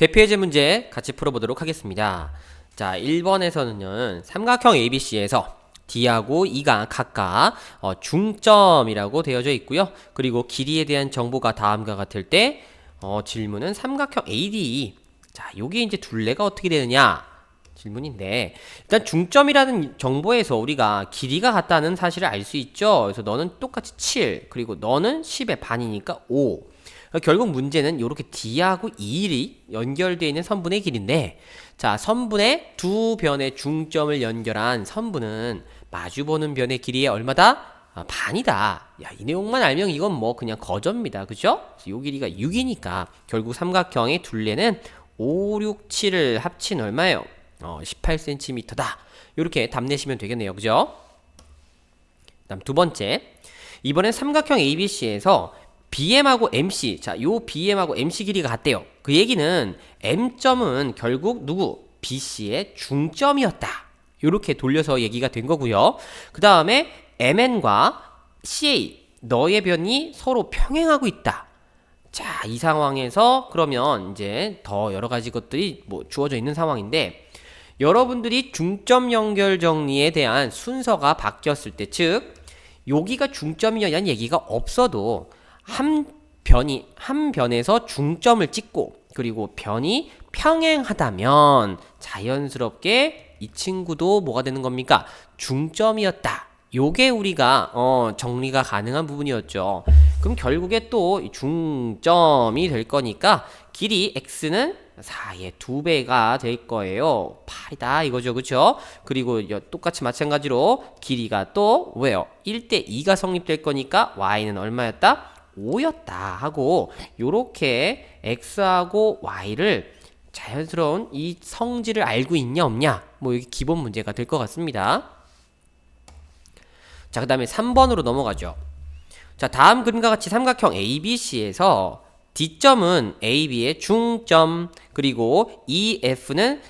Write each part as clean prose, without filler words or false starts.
대표예제 문제 같이 풀어보도록 하겠습니다. 자, 1번에서는요, 삼각형 ABC에서 D하고 E가 각각 중점이라고 되어져 있고요. 그리고 길이에 대한 정보가 다음과 같을 때 질문은 삼각형 AD. 자, 요게 이제 둘레가 어떻게 되느냐? 질문인데, 일단 중점이라는 정보에서 우리가 길이가 같다는 사실을 알 수 있죠. 그래서 너는 똑같이 7, 그리고 너는 10의 반이니까 5. 결국 문제는 이렇게 D하고 E이 연결되어 있는 선분의 길인데, 자, 선분의 두 변의 중점을 연결한 선분은 마주보는 변의 길이의 얼마다? 반이다. 야, 이 내용만 알면 이건 뭐 그냥 거저입니다. 그죠? 요 길이가 6이니까 결국 삼각형의 둘레는 5, 6, 7을 합친 얼마예요? 18cm다. 이렇게 답 내시면 되겠네요. 그죠? 다음 두 번째. 이번엔 삼각형 ABC에서 BM하고 MC, 자, 요 BM하고 MC 길이가 같대요. 그 얘기는 M점은 결국 누구? BC의 중점이었다. 요렇게 돌려서 얘기가 된 거고요. 그 다음에 MN과 CA, 너의 변이 서로 평행하고 있다. 자, 이 상황에서 그러면 이제 더 여러 가지 것들이 뭐 주어져 있는 상황인데, 여러분들이 중점 연결 정리에 대한 순서가 바뀌었을 때, 즉 여기가 중점이라는 얘기가 없어도 한 변에서 중점을 찍고 그리고 변이 평행하다면 자연스럽게 이 친구도 뭐가 되는 겁니까? 중점이었다. 요게 우리가 정리가 가능한 부분이었죠. 그럼 결국에 또 중점이 될 거니까 길이 x는 4의 2배가 될 거예요. 8이다 이거죠. 그쵸? 그리고 똑같이 마찬가지로 길이가 또 왜요? 1대 2가 성립될 거니까 y는 얼마였다? 5였다 하고, 요렇게 x하고 y를 자연스러운 이 성질을 알고 있냐 없냐, 뭐 이게 기본 문제가 될 것 같습니다. 자, 그 다음에 3번으로 넘어가죠. 자, 다음 그림과 같이 삼각형 ABC에서 D점은 AB의 중점, 그리고 EF는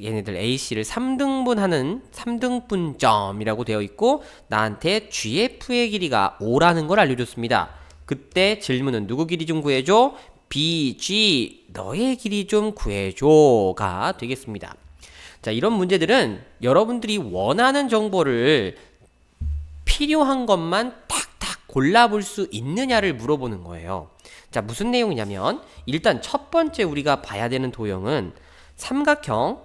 얘네들 AC를 3등분하는 3등분점이라고 되어 있고, 나한테 GF의 길이가 5라는 걸 알려줬습니다. 그때 질문은 누구 길이 좀 구해줘? BG, 너의 길이 좀 구해줘가 되겠습니다. 자, 이런 문제들은 여러분들이 원하는 정보를 필요한 것만 탁탁 골라볼 수 있느냐를 물어보는 거예요. 자, 무슨 내용이냐면, 일단 첫 번째 우리가 봐야 되는 도형은 삼각형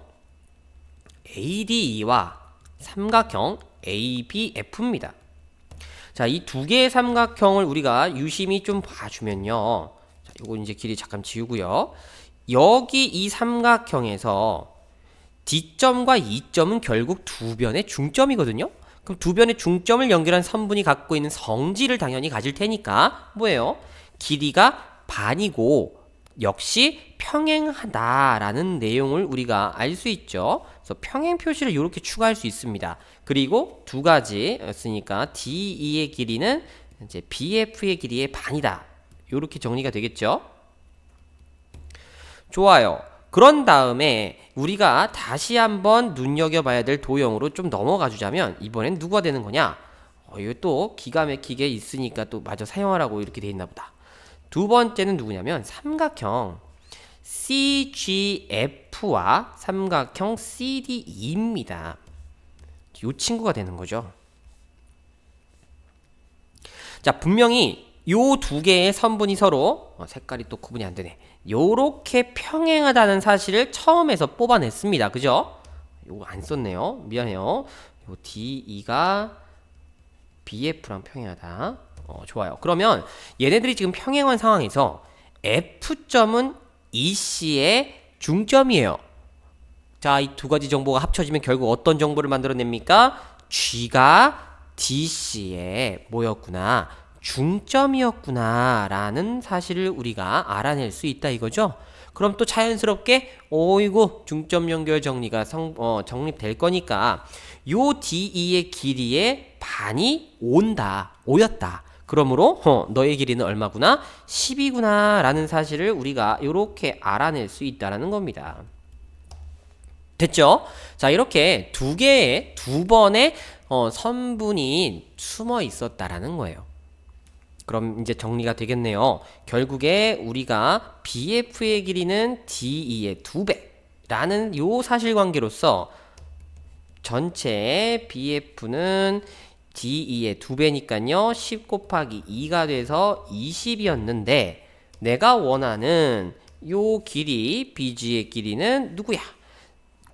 ADE와 삼각형 ABF입니다. 자, 이 두 개의 삼각형을 우리가 유심히 좀 봐주면요. 자, 요거 이제 길이 잠깐 지우고요. 여기 이 삼각형에서 D점과 E점은 결국 두 변의 중점이거든요. 그럼 두 변의 중점을 연결한 선분이 갖고 있는 성질을 당연히 가질 테니까 뭐예요? 길이가 반이고 역시 평행하다라는 내용을 우리가 알 수 있죠. 그래서 평행 표시를 이렇게 추가할 수 있습니다. 그리고 두 가지였으니까 DE의 길이는 이제 BF의 길이의 반이다. 이렇게 정리가 되겠죠. 좋아요. 그런 다음에 우리가 다시 한번 눈여겨봐야 될 도형으로 좀 넘어가 주자면, 이번엔 누가 되는 거냐? 이거 또 기가 막히게 있으니까 또 마저 사용하라고 이렇게 돼 있나 보다. 두 번째는 누구냐면 삼각형 CGF와 삼각형 CDE입니다. 이 친구가 되는 거죠. 자, 분명히 요 두 개의 선분이 서로 색깔이 또 구분이 안 되네. 요렇게 평행하다는 사실을 처음에서 뽑아냈습니다. 그죠? 요거 안 썼네요. 미안해요. 요 DE가 BF랑 평행하다. 좋아요. 그러면 얘네들이 지금 평행한 상황에서 F점은 EC의 중점이에요. 자, 이 두 가지 정보가 합쳐지면 결국 어떤 정보를 만들어냅니까? G가 DC의 뭐였구나? 중점이었구나 라는 사실을 우리가 알아낼 수 있다 이거죠. 그럼 또 자연스럽게 이거 중점 연결 정리가 정립될 거니까 요 DE의 길이의 반이 5였다. 그러므로 너의 길이는 얼마구나? 10이구나 라는 사실을 우리가 이렇게 알아낼 수 있다라는 겁니다. 됐죠? 자, 이렇게 두 번의 선분이 숨어 있었다라는 거예요. 그럼 이제 정리가 되겠네요. 결국에 우리가 BF의 길이는 DE의 2배라는 요 사실관계로서 전체 BF는 DE의 2배니까요. 10 곱하기 2가 돼서 20이었는데 내가 원하는 요 길이 BG의 길이는 누구야?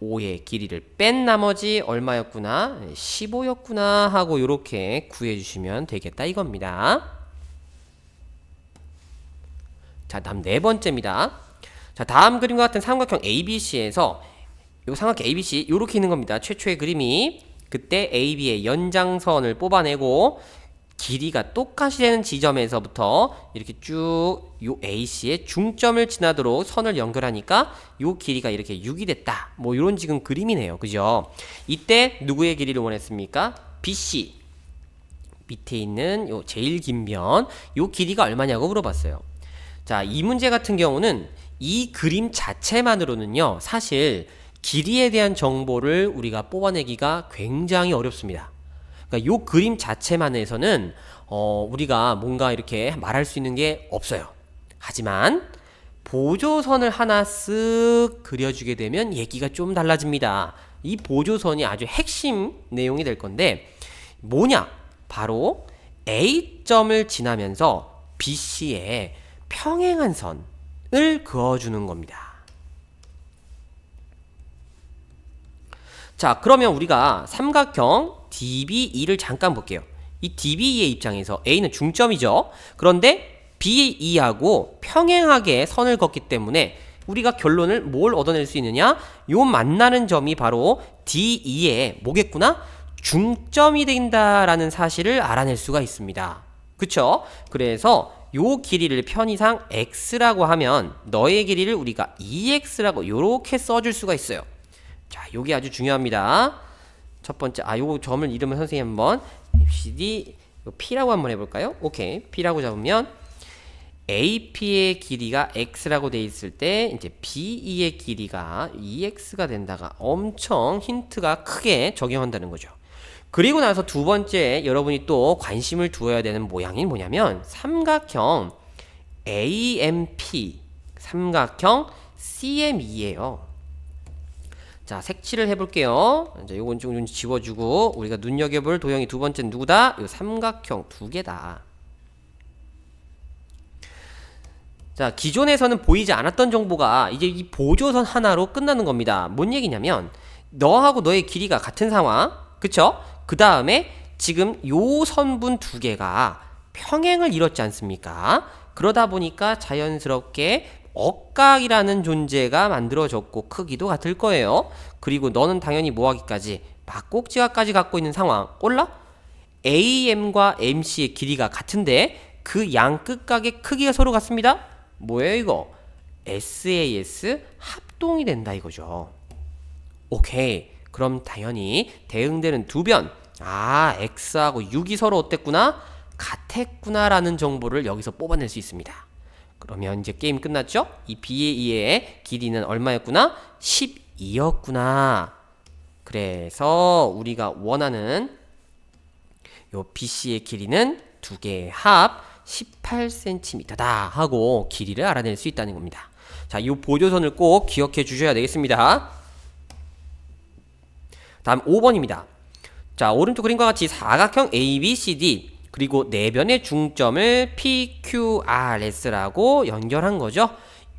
5의 길이를 뺀 나머지 얼마였구나? 15였구나 하고 이렇게 구해주시면 되겠다 이겁니다. 자, 다음 네 번째입니다. 자, 다음 그림과 같은 삼각형 ABC에서 요 삼각형 ABC 요렇게 있는 겁니다. 최초의 그림이 그때 AB의 연장선을 뽑아내고 길이가 똑같이 되는 지점에서부터 이렇게 쭉 요 AC의 중점을 지나도록 선을 연결하니까 요 길이가 이렇게 6이 됐다. 뭐 요런 지금 그림이네요. 그죠? 이때 누구의 길이를 원했습니까? BC. 밑에 있는 요 제일 긴 면, 요 길이가 얼마냐고 물어봤어요. 자, 이 문제 같은 경우는 이 그림 자체만으로는요, 사실 길이에 대한 정보를 우리가 뽑아내기가 굉장히 어렵습니다. 그러니까 요 그림 자체만에서는 우리가 뭔가 이렇게 말할 수 있는 게 없어요. 하지만 보조선을 하나 쓱 그려주게 되면 얘기가 좀 달라집니다. 이 보조선이 아주 핵심 내용이 될 건데 뭐냐? 바로 A점을 지나면서 BC에 평행한 선을 그어주는 겁니다. 자, 그러면 우리가 삼각형 DBE를 잠깐 볼게요. 이 DBE의 입장에서 A는 중점이죠. 그런데 BE하고 평행하게 선을 걷기 때문에 우리가 결론을 뭘 얻어낼 수 있느냐? 요 만나는 점이 바로 DE의 뭐겠구나? 중점이 된다라는 사실을 알아낼 수가 있습니다. 그쵸? 그래서 요 길이를 편의상 x라고 하면 너의 길이를 우리가 2x라고 요렇게 써줄 수가 있어요. 자, 요게 아주 중요합니다. 첫 번째, 요 점을 이름을 선생님 한번 ABCD P라고 한번 해볼까요? 오케이, P라고 잡으면 AP의 길이가 x라고 돼 있을 때 이제 BE의 길이가 2x가 된다가 엄청 힌트가 크게 적용한다는 거죠. 그리고 나서 두 번째 여러분이 또 관심을 두어야 되는 모양이 뭐냐면 삼각형 AMP, 삼각형 CME예요. 자, 색칠을 해볼게요. 이제 요건 좀 지워주고 우리가 눈여겨볼 도형이 두 번째는 누구다? 요 삼각형 두 개다. 자, 기존에서는 보이지 않았던 정보가 이제 이 보조선 하나로 끝나는 겁니다. 뭔 얘기냐면 너하고 너의 길이가 같은 상황, 그쵸? 그 다음에 지금 요 선분 두 개가 평행을 이뤘지 않습니까? 그러다 보니까 자연스럽게 억각이라는 존재가 만들어졌고 크기도 같을 거예요. 그리고 너는 당연히 뭐하기까지 막꼭지각까지 갖고 있는 상황. 올라? AM과 MC의 길이가 같은데 그 양 끝각의 크기가 서로 같습니다. 뭐예요 이거? SAS 합동이 된다 이거죠. 오케이. 그럼 당연히 대응되는 두 변. X하고 6이 서로 어땠구나? 같았구나 라는 정보를 여기서 뽑아낼 수 있습니다. 그러면 이제 게임 끝났죠? 이 BA의 길이는 얼마였구나? 12였구나. 그래서 우리가 원하는 요 BC의 길이는 두 개의 합 18cm다 하고 길이를 알아낼 수 있다는 겁니다. 자, 이 보조선을 꼭 기억해 주셔야 되겠습니다. 다음 5번입니다. 자, 오른쪽 그림과 같이 사각형 ABCD 그리고 네 변의 중점을 PQRS라고 연결한 거죠.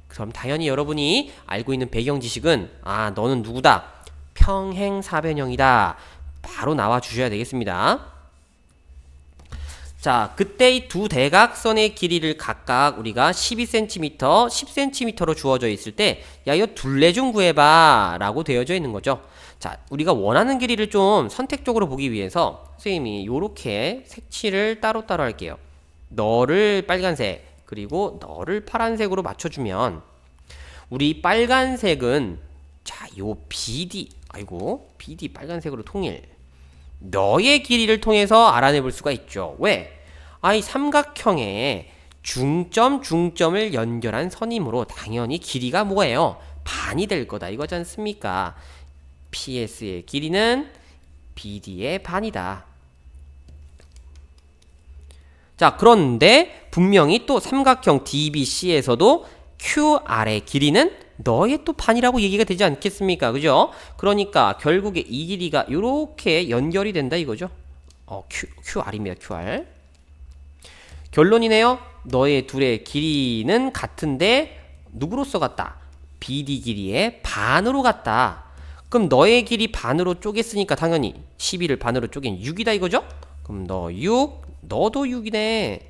그럼 당연히 여러분이 알고 있는 배경 지식은 너는 누구다? 평행사변형이다. 바로 나와 주셔야 되겠습니다. 자, 그때 이 두 대각선의 길이를 각각 우리가 12cm, 10cm로 주어져 있을 때 야, 이거 둘레 좀 구해봐 라고 되어져 있는 거죠. 자, 우리가 원하는 길이를 좀 선택적으로 보기 위해서 선생님이 요렇게 색칠을 따로따로 할게요. 너를 빨간색 그리고 너를 파란색으로 맞춰주면 우리 빨간색은 자, 요 BD BD 빨간색으로 통일 너의 길이를 통해서 알아내 볼 수가 있죠. 왜? 이 삼각형의 중점을 연결한 선이므로 당연히 길이가 뭐예요? 반이 될 거다 이거지 않습니까? PS의 길이는 BD의 반이다. 자, 그런데 분명히 또 삼각형 DBC에서도 QR의 길이는 너의 또 반이라고 얘기가 되지 않겠습니까? 그죠? 그러니까 결국에 이 길이가 이렇게 연결이 된다 이거죠. QR입니다. QR. 결론이네요. 너의 둘의 길이는 같은데 누구로서 같다? BD 길이의 반으로 같다. 그럼 너의 길이 반으로 쪼갰으니까 당연히 12를 반으로 쪼갠 6이다 이거죠? 그럼 너 6, 너도 6이네.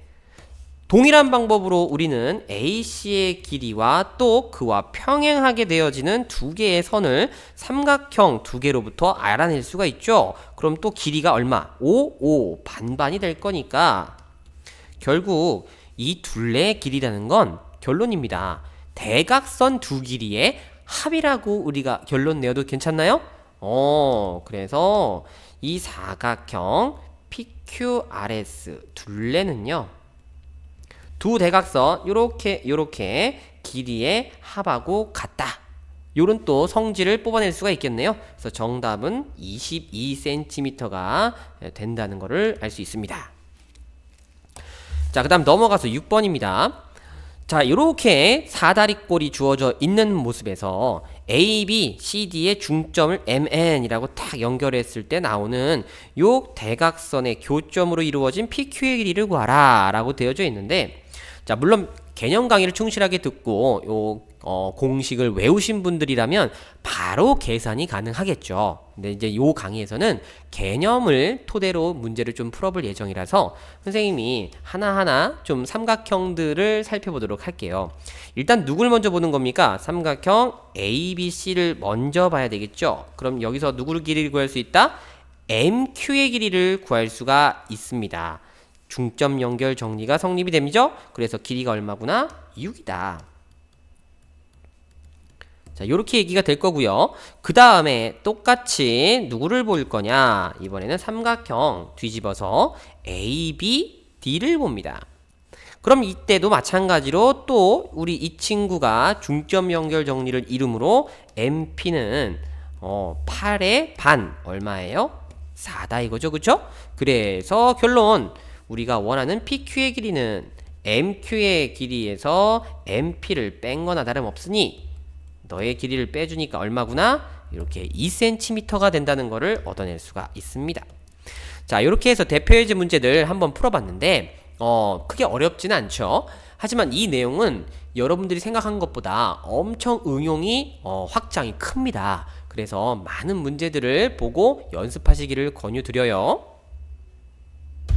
동일한 방법으로 우리는 AC의 길이와 또 그와 평행하게 되어지는 두 개의 선을 삼각형 두 개로부터 알아낼 수가 있죠. 그럼 또 길이가 얼마? 5, 반반이 될 거니까 결국 이 둘레의 길이라는 건 결론입니다. 대각선 두 길이의 합이라고 우리가 결론 내어도 괜찮나요? 그래서 이 사각형 PQRS 둘레는요. 두 대각선 요렇게 길이의 합하고 같다. 요런 또 성질을 뽑아낼 수가 있겠네요. 그래서 정답은 22cm가 된다는 것을 알 수 있습니다. 자, 그 다음 넘어가서 6번입니다. 자, 이렇게 사다리꼴이 주어져 있는 모습에서 A, B, C, D의 중점을 MN이라고 딱 연결했을 때 나오는 요 대각선의 교점으로 이루어진 PQ의 길이를 구하라 라고 되어져 있는데, 자, 물론 개념 강의를 충실하게 듣고 요 공식을 외우신 분들이라면 바로 계산이 가능하겠죠. 근데 이제 요 강의에서는 개념을 토대로 문제를 좀 풀어볼 예정이라서 선생님이 하나하나 좀 삼각형들을 살펴보도록 할게요. 일단 누굴 먼저 보는 겁니까? 삼각형 ABC를 먼저 봐야 되겠죠. 그럼 여기서 누구를 길이를 구할 수 있다? MQ의 길이를 구할 수가 있습니다. 중점 연결 정리가 성립이 됩니다. 그래서 길이가 얼마구나? 6이다. 자, 요렇게 얘기가 될 거고요. 그 다음에 똑같이 누구를 볼 거냐? 이번에는 삼각형 뒤집어서 ABD를 봅니다. 그럼 이때도 마찬가지로 또 우리 이 친구가 중점 연결 정리를 이름으로 MP는 8의 반 얼마예요? 4다 이거죠. 그쵸? 그래서 결론 우리가 원하는 PQ의 길이는 MQ의 길이에서 MP를 뺀 거나 다름없으니 너의 길이를 빼주니까 얼마구나? 이렇게 2cm가 된다는 것을 얻어낼 수가 있습니다. 자, 이렇게 해서 대표예제 문제들 한번 풀어봤는데 크게 어렵지는 않죠. 하지만 이 내용은 여러분들이 생각한 것보다 엄청 응용이 확장이 큽니다. 그래서 많은 문제들을 보고 연습하시기를 권유드려요.